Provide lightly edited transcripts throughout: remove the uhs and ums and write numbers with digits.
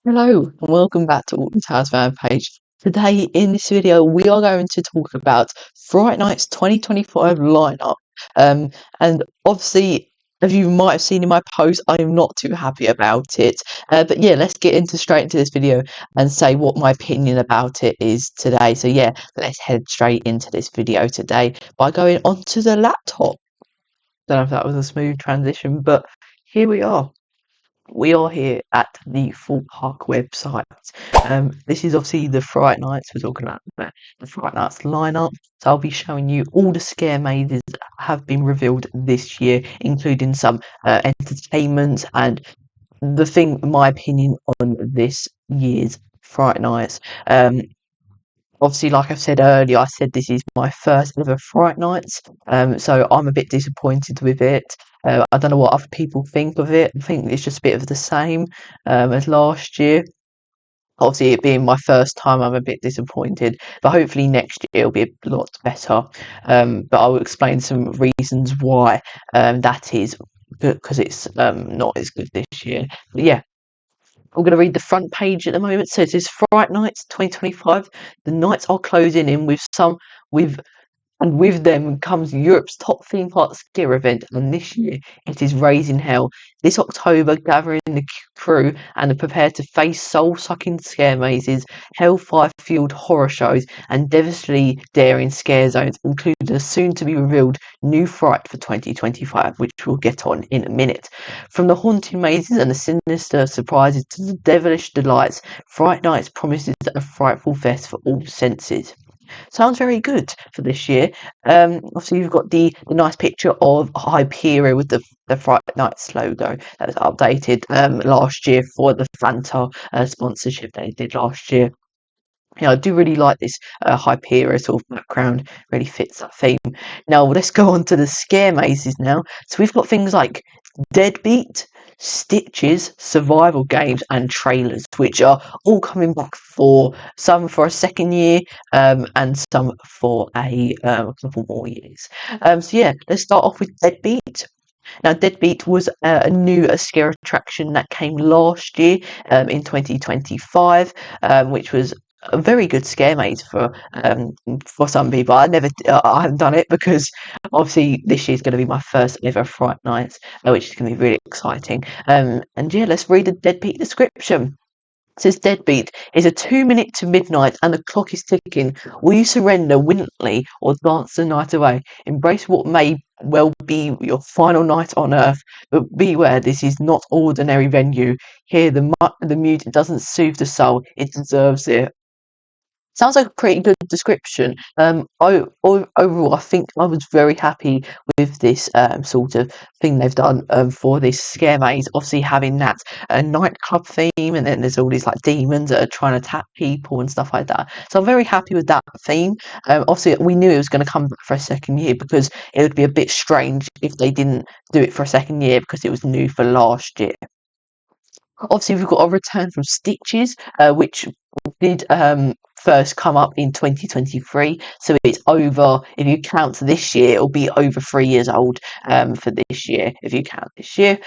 Hello and welcome back to Alton's House fan page. Today in this video we are going to talk about Fright Nights 2025 lineup. And obviously, as you might have seen in my post, I am not too happy about it. But yeah, let's get straight into this video and say what my opinion about it is today. So yeah, let's head straight into this video today by going onto the laptop. Don't know if that was a smooth transition, but here we are. We are here at the Thorpe Park website. This is obviously the Fright Nights. We're talking about the Fright Nights lineup. So I'll be showing you all the scare mazes that have been revealed this year, including some entertainment and my opinion on this year's Fright Nights. Obviously, like I've said earlier, I said this is my first ever Fright Nights, so I'm a bit disappointed with it. I don't know what other people think of it. I think it's just a bit of the same as last year. Obviously, it being my first time, I'm a bit disappointed, but hopefully next year it'll be a lot better. But I will explain some reasons why that is, because it's not as good this year. But yeah, I'm going to read the front page at the moment. So it says Fright Nights 2025. The nights are closing in with with them comes Europe's top theme park scare event, and this year it is Raising Hell. This October, gathering the crew and are prepared to face soul-sucking scare mazes, hellfire-fueled horror shows, and devastatingly daring scare zones, including a soon-to-be-revealed new fright for 2025, which we'll get on in a minute. From the haunting mazes and the sinister surprises to the devilish delights, Fright Nights promises a frightful fest for all senses. Sounds very good for this year. Obviously, you've got the nice picture of Hyperion with the Fright Nights logo that was updated last year for the Fanta sponsorship they did last year. Yeah, I do really like this Hyperion sort of background, really fits that theme. Now, let's go on to the scare mazes now. So we've got things like Deadbeat, Stitches, survival games, and trailers, which are all coming back for some for a second year, and some for a couple more years. So yeah, let's start off with Deadbeat. Now, Deadbeat was a new scare attraction that came last year in 2025, which was a very good scare maze for some people. I haven't done it because obviously this year's going to be my first ever Fright Nights, which is going to be really exciting. And yeah, let's read the Deadbeat description. It says Deadbeat is a 2 minute to midnight and the clock is ticking. Will you surrender willingly or dance the night away? Embrace what may well be your final night on earth, but beware, this is not ordinary venue. Here, the music doesn't soothe the soul; it deserves it. Sounds like a pretty good description. Overall, I think I was very happy with this sort of thing they've done for this scare maze. Obviously, having that nightclub theme, and then there's all these like demons that are trying to attack people and stuff like that. So I'm very happy with that theme. Obviously, we knew it was going to come back for a second year because it would be a bit strange if they didn't do it for a second year because it was new for last year. Obviously, we've got a return from Stitches, which did first come up in 2023. So it's over, if you count this year, it'll be over 3 years old for this year, if you count this year.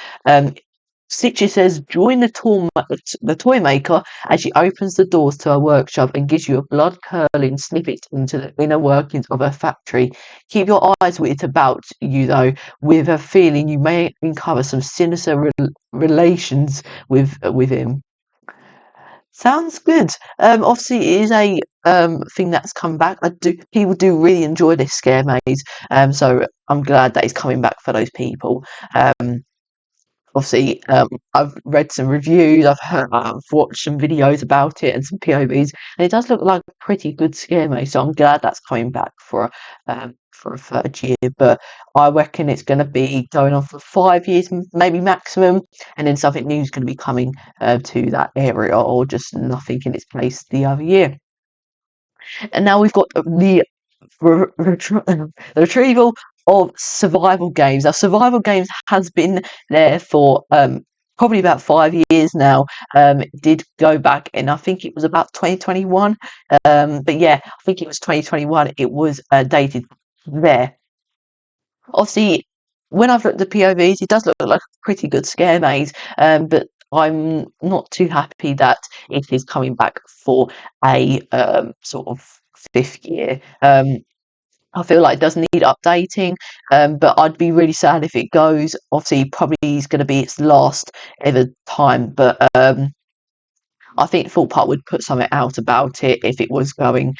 Stitches says, join the toy maker as she opens the doors to her workshop and gives you a blood-curdling snippet into the inner workings of her factory. Keep your eyes witted about you, though, with a feeling you may uncover some sinister relations with him. Sounds good. Obviously, it is a thing that's come back. People do really enjoy this scare maze. So I'm glad that it's coming back for those people. Obviously, I've read some reviews, I've watched some videos about it and some POVs, and it does look like a pretty good scare maze. So I'm glad that's coming back for a third year. But I reckon it's going to be going on for 5 years, maybe maximum, and then something new is going to be coming to that area, or just nothing in its place the other year. And now we've got the the retrieval of survival games. Now, survival games has been there for probably about 5 years now. It did go back, and I think it was about 2021. But yeah, I think it was 2021. It was dated there. Obviously, when I've looked at the POVs, it does look like a pretty good scare maze. But I'm not too happy that it is coming back for a sort of fifth year. I feel like it does need updating, but I'd be really sad if it goes. Obviously, probably is going to be its last ever time, but I think Thorpe Park would put something out about it if it was going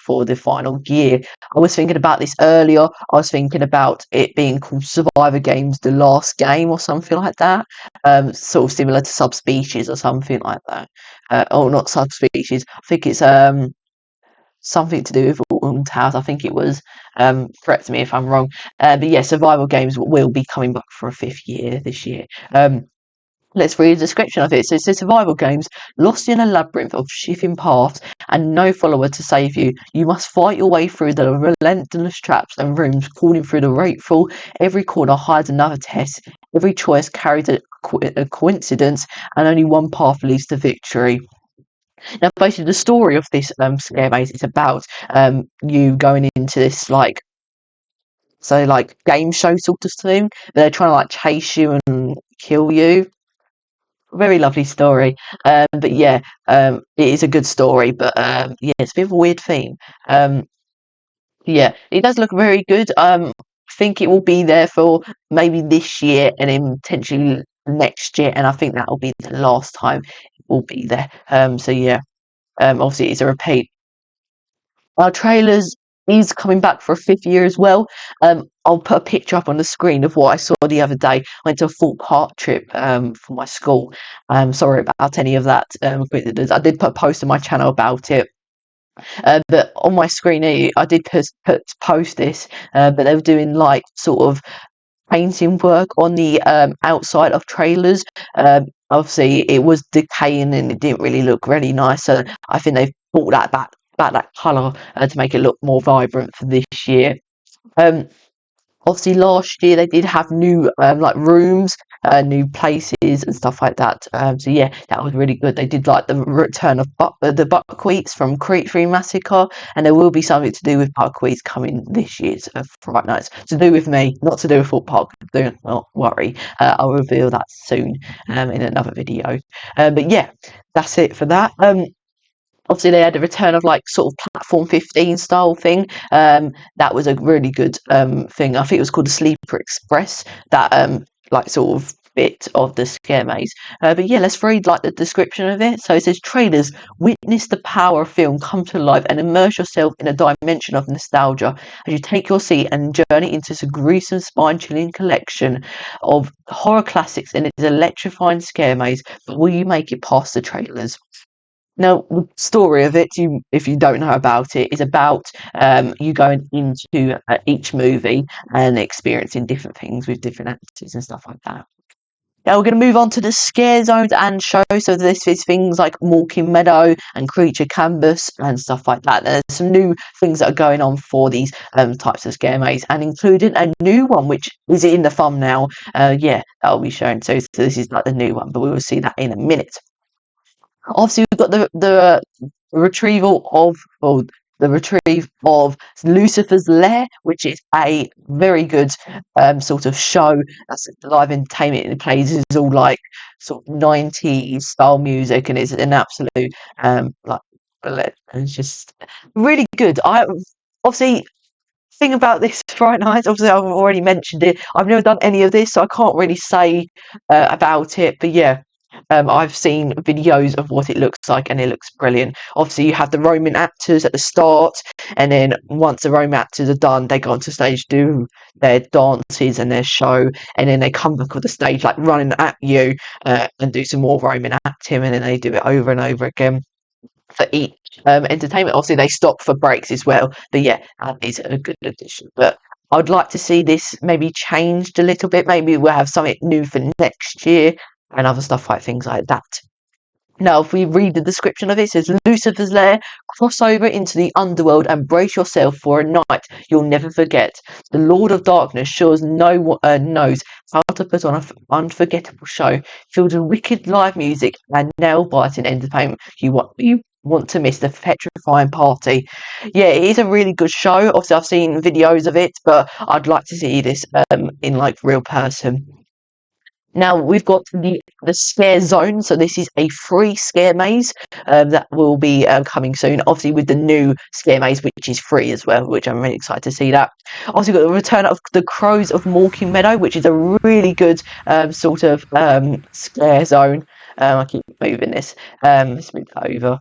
for the final year. I was thinking about this earlier. I was thinking about it being called Survivor Games: The Last Game or something like that, sort of similar to Subspecies or something like that. Or not Subspecies. I think it's something to do with Alton Towers. I think it was. Correct me if I'm wrong. But yeah, Survival Games will be coming back for a fifth year this year. Let's read a description of it. So it says survival games, lost in a labyrinth of shifting paths and no follower to save you. You must fight your way through the relentless traps and rooms, calling through the rateful. Every corner hides another test. Every choice carries a coincidence, and only one path leads to victory. Now, basically, the story of this scare maze is about you going into this like game show sort of thing. They're trying to like chase you and kill you. Very lovely story. But yeah, it is a good story, but yeah, it's a bit of a weird theme. Um, yeah, it does look very good. I think it will be there for maybe this year and then potentially next year, and I think that will be the last time it will be there. So yeah, obviously it's a repeat. Our trailers is coming back for a fifth year as well. I'll put a picture up on the screen of what I saw the other day. I went to a Thorpe Park trip for my school. Sorry about any of that. I did put a post on my channel about it. But on my screen, I did post this. But they were doing like sort of painting work on the outside of trailers. Obviously, it was decaying and it didn't really look really nice. So I think they've brought that back that colour to make it look more vibrant for this year. Um, Obviously, last year they did have new like rooms, new places and stuff like that. So yeah, that was really good. They did like the return of the buckwheats from Crete Free Massacre, and there will be something to do with buckwheats coming this year's Fright Nights. To do with me, not to do with Thorpe Park. Do not worry. I'll reveal that soon in another video. But yeah, that's it for that. Obviously they had a return of like sort of platform 15 style thing. That was a really good thing. I think it was called the Sleeper Express, that like sort of bit of the scare maze. But yeah, let's read like the description of it. So it says, trailers, witness the power of film come to life and immerse yourself in a dimension of nostalgia as you take your seat and journey into this gruesome, spine-chilling collection of horror classics and its electrifying scare maze. But will you make it past the trailers? Now, the story of it, if you don't know about it, is about you going into each movie and experiencing different things with different actors and stuff like that. Now we're going to move on to the scare zones and shows. So this is things like Walking Meadow and Creature Canvas and stuff like that. There's some new things that are going on for these types of scare maze, and including a new one which is in the thumbnail. Yeah, that'll be shown. So this is like the new one, but we will see that in a minute. Obviously, we've got the retrieval of, or the retrieve of Lucifer's Lair, which is a very good sort of show. That's live entertainment. It plays is all like sort of 90s style music, and it's an absolute like it's just really good. I obviously thing about this Fright Nights, obviously I've already mentioned it. I've never done any of this, so I can't really say about it. But yeah, I've seen videos of what it looks like, and it looks brilliant. Obviously, you have the Roman actors at the start, and then once the Roman actors are done, they go onto stage, do their dances and their show, and then they come back on the stage like running at you and do some more Roman acting, and then they do it over and over again for each entertainment. Obviously, they stop for breaks as well. But yeah, that is a good addition. But I'd like to see this maybe changed a little bit. Maybe we'll have something new for next year and other stuff like things like that. Now, if we read the description of it, it says Lucifer's Lair, cross over into the underworld and brace yourself for a night you'll never forget. The Lord of Darkness knows how to put on an unforgettable show filled with wicked live music and nail-biting entertainment. You want to miss the petrifying party. Yeah, it is a really good show. Obviously, I've seen videos of it, but I'd like to see this in like real person. Now we've got the scare zone, so this is a free scare maze that will be coming soon. Obviously, with the new scare maze, which is free as well, which I'm really excited to see that. Also, got the return of the Crows of Morking Meadow, which is a really good sort of scare zone. I keep moving this. Let's move that over.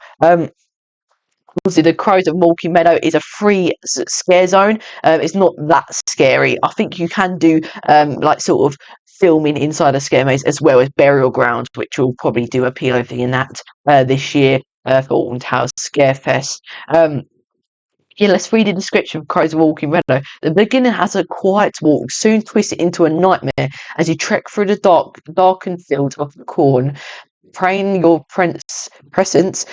Obviously, the Crows of Morking Meadow is a free scare zone. It's not that scary. I think you can do like sort of filming inside a scare maze as well as Burial Ground, which will probably do a POV in that this year for Alton Towers Scare Fest. Yeah, let's read the description of Crows of Walking Meadow. The beginner has a quiet walk, soon twists it into a nightmare as you trek through the darkened fields of the corn, praying your presence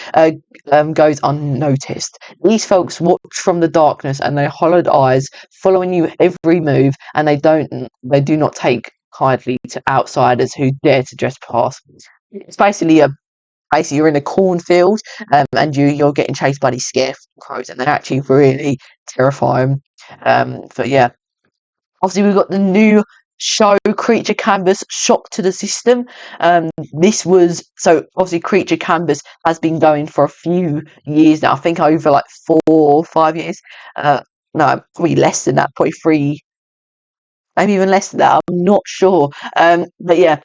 goes unnoticed. These folks watch from the darkness and their hollowed eyes, following you every move, and they do not take kindly to outsiders who dare to trespass. It's basically you're in a cornfield, and you're getting chased by these scarecrows, and they're actually really terrifying. But yeah, obviously we've got the new show Creature Canvas Shock to the System. This was so obviously Creature Canvas has been going for a few years now. I think over like 4 or 5 years. No, probably less than that, probably three, maybe even less than that. I'm not sure. But yeah,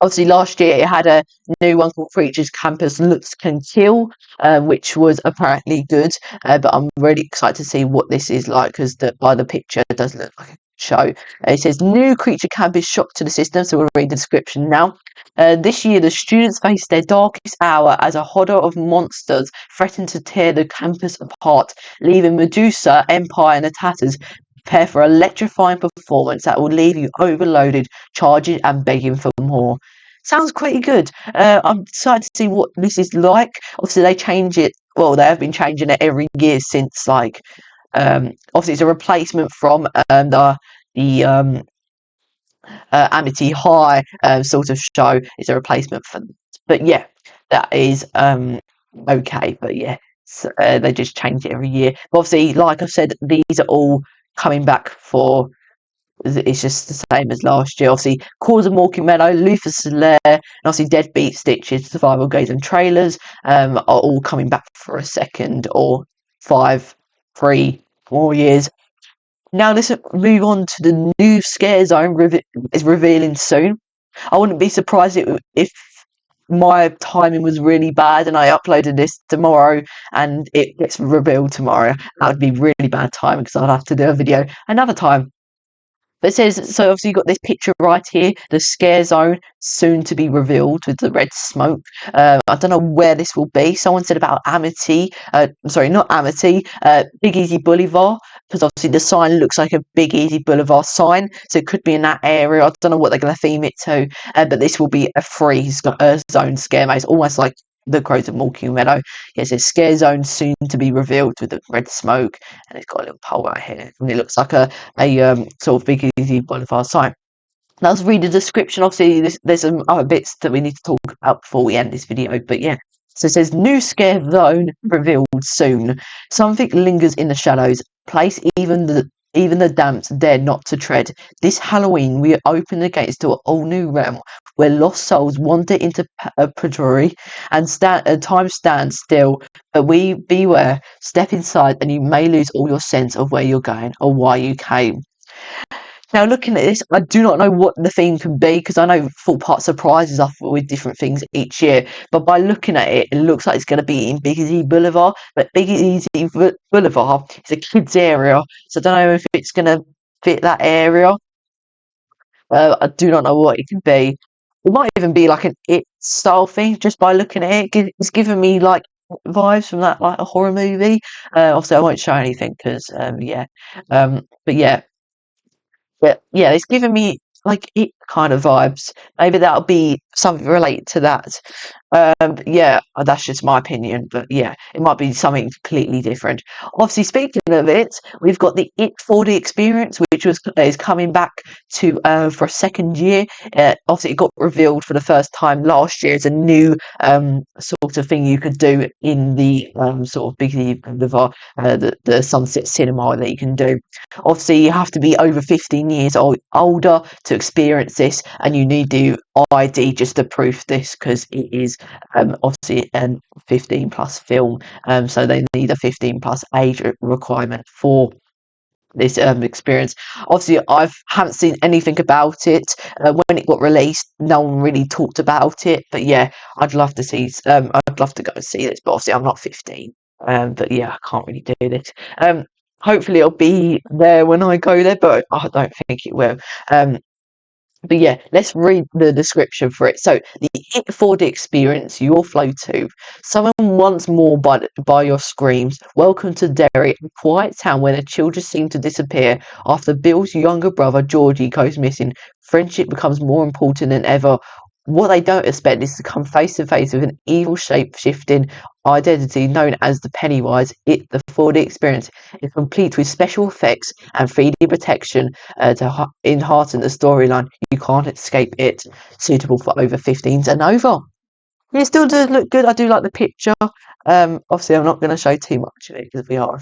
obviously last year it had a new one called Creatures Campus Looks Can Kill, which was apparently good. But I'm really excited to see what this is like because by the picture it does look like a show. It says new Creature Campus shock to the system, so we'll read the description now. This year the students face their darkest hour as a hodder of monsters threaten to tear the campus apart, leaving Medusa, Empire and the Tatters prepare for electrifying performance that will leave you overloaded, charging and begging for more. Sounds pretty good. I'm excited to see what this is like. Obviously, they change it. Well, they have been changing it every year since, like, obviously, it's a replacement from the Amity High sort of show. It's a replacement for, but yeah, that is okay. But yeah, so, they just change it every year. But obviously, like I said, these are all coming back for it's just the same as last year. Obviously, Cause of Walking Meadow, Luther's Lair, and obviously Deadbeat Stitches, Survival Games and Trailers are all coming back for a second or 3 more years. Now let's move on to the new Scare Zone is revealing soon. I wouldn't be surprised if my timing was really bad and I uploaded this tomorrow and it gets revealed tomorrow. That would be really bad timing because I'd have to do a video another time. But it says, so obviously you've got this picture right here, the scare zone soon to be revealed with the red smoke. I don't know where this will be. Someone said about Amity, sorry, not Amity, Big Easy Boulevard, because obviously the sign looks like a Big Easy Boulevard sign, so it could be in that area. I don't know what they're going to theme it to, but this will be a free zone scare maze, almost like the Crows of Morking Meadow. Yes, it says scare zone soon to be revealed with the red smoke, and it's got a little pole right here, and it looks like a sort of Big Easy Boulevard sign. Now, let's read the description. Obviously, there's some other bits that we need to talk about before we end this video, but yeah. So it says, new scare zone revealed soon. Something lingers in the shadows. Place even the damps dare not to tread. This Halloween, we open the gates to an all-new realm where lost souls wander into purgatory and time stands still. But we beware, step inside and you may lose all your sense of where you're going or why you came. Now, looking at this, I do not know what the theme can be because I know Thorpe Park surprises us with different things each year. But by looking at it, it looks like it's going to be in Big Easy Boulevard. But Big Easy Boulevard is a kids' area, so I don't know if it's going to fit that area. I do not know what it can be. It might even be like an It style thing just by looking at it. It's giving me like vibes from that like a horror movie. Obviously, I won't show anything because yeah, but yeah. But yeah, it's giving me like it kind of vibes. Maybe that'll be something related to that. Yeah, that's just my opinion. But yeah, it might be something completely different. Obviously, speaking of it, we've got the It 4D experience, which is coming back to for a second year. Obviously, it got revealed for the first time last year as a new sort of thing you could do in the sort of big the Sunset Cinema that you can do. Obviously, you have to be over 15 years older to experience access, and you need the ID just to prove this, because it is obviously a 15 plus film, so they need a 15 plus age requirement for this experience. Obviously, haven't seen anything about it. When it got released, no one really talked about it, but yeah, I'd love to see. I'd love to go and see this, but obviously I'm not 15. But yeah, I can't really do this. Hopefully it'll be there when I go there, but I don't think it will. But yeah, let's read the description for it. So, the It 4D experience, your flow too. Someone once more by your screams. Welcome to Derry, a quiet town where the children seem to disappear after Bill's younger brother Georgie goes missing. Friendship becomes more important than ever. What they don't expect is to come face to face with an evil shape-shifting identity known as the Pennywise. The 4D experience is complete with special effects and 3D protection to enhance the storyline. You can't escape it. Suitable for over 15s and over. It still does look good. I do like the picture. Obviously, I'm not going to show too much of it because we are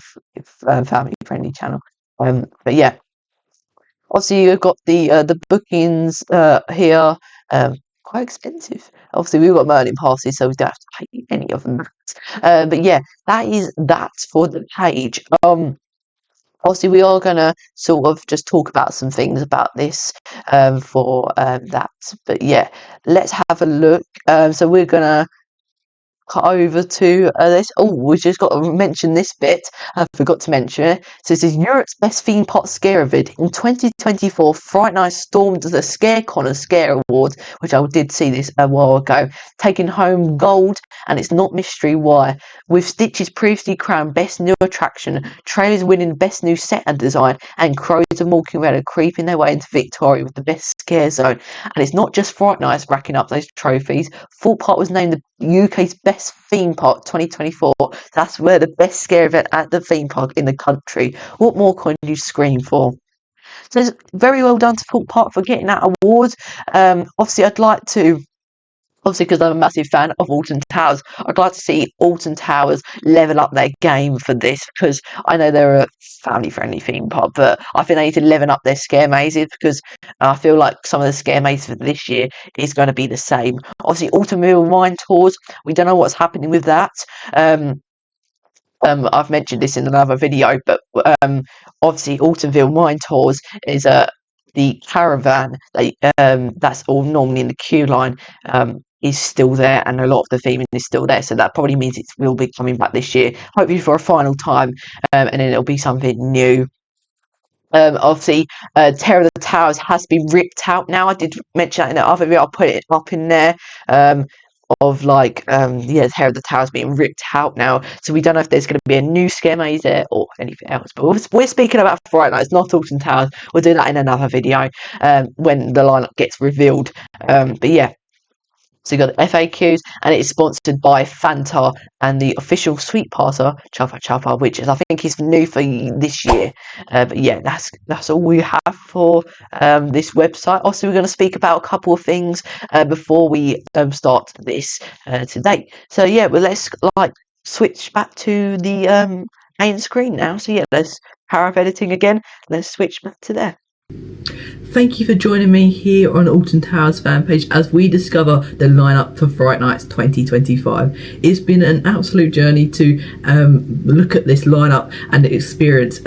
a family-friendly channel. But yeah, obviously you've got the bookings here. Quite expensive. Obviously, we've got Merlin passes, so we don't have to pay any of them. But yeah, that's for the page. Obviously, we are gonna sort of just talk about some things about this for that. But yeah, let's have a look. So we're gonna cut over to this. Oh, we just got to mention this bit. I forgot to mention it. So this is Europe's best theme park scare vid. In 2024, Fright Nights stormed the ScareCon and Scare Awards, which I did see this a while ago, taking home gold, and it's not mystery why. With Stitch's previously crowned best new attraction, trailers winning best new set and design, and Crows and Walking Red are creeping their way into Victoria with the best scare zone. And it's not just Fright Nights racking up those trophies. Thorpe Park was named the UK's best theme park 2024. That's where the best scare event at the theme park in the country. What more can you scream for? So it's very well done to Thorpe Park for getting that award. Obviously, I'd like to. Obviously, because I'm a massive fan of Alton Towers, I'd like to see Alton Towers level up their game for this, because I know they're a family-friendly theme park, but I think they need to level up their scare mazes, because I feel like some of the scare mazes for this year is going to be the same. Obviously, Automobile Mine Tours, we don't know what's happening with that. I've mentioned this in another video, but obviously Autumnville Mine Tours is the caravan that's all normally in the queue line is still there, and a lot of the theming is still there, so that probably means it will be coming back this year, hopefully for a final time, and then it'll be something new. Obviously, Terror of the Towers has been ripped out now. I did mention that in the other video. I'll put it up in there. Of like yeah, Terror of the Towers being ripped out now, so we don't know if there's going to be a new scare maze there or anything else, but we're speaking about Fright Nights, not Alton Towers. We'll do that in another video when the lineup gets revealed. But yeah, so you got the FAQs, and it is sponsored by Fanta and the official sweet passer Chuffa Chuffa, which is, I think, is new for this year. But yeah, that's all we have for this website. Also, we're going to speak about a couple of things before we start this today. So yeah, well, let's switch back to the main screen now. So yeah, let's power up editing again. Let's switch back to there. Thank you for joining me here on Alton Towers fan page as we discover the lineup for Fright Nights 2025. It's been an absolute journey to look at this lineup and experience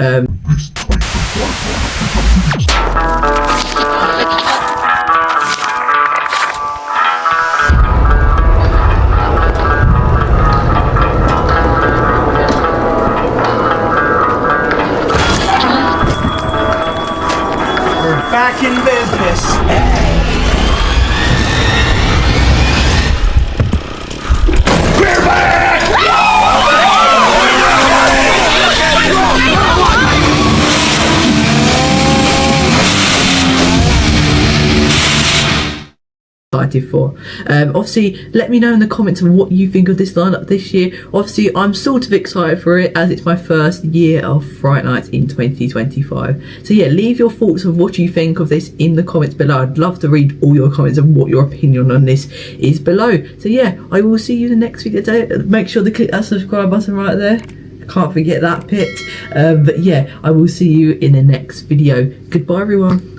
back in business. We're back! 94. Obviously, let me know in the comments of what you think of this lineup this year. Obviously, I'm sort of excited for it as it's my first year of Fright Nights in 2025. So yeah, leave your thoughts of what you think of this in the comments below. I'd love to read all your comments and what your opinion on this is below. So yeah, I will see you in the next video. Make sure to click that subscribe button right there. Can't forget that bit. But yeah, I will see you in the next video. Goodbye, everyone.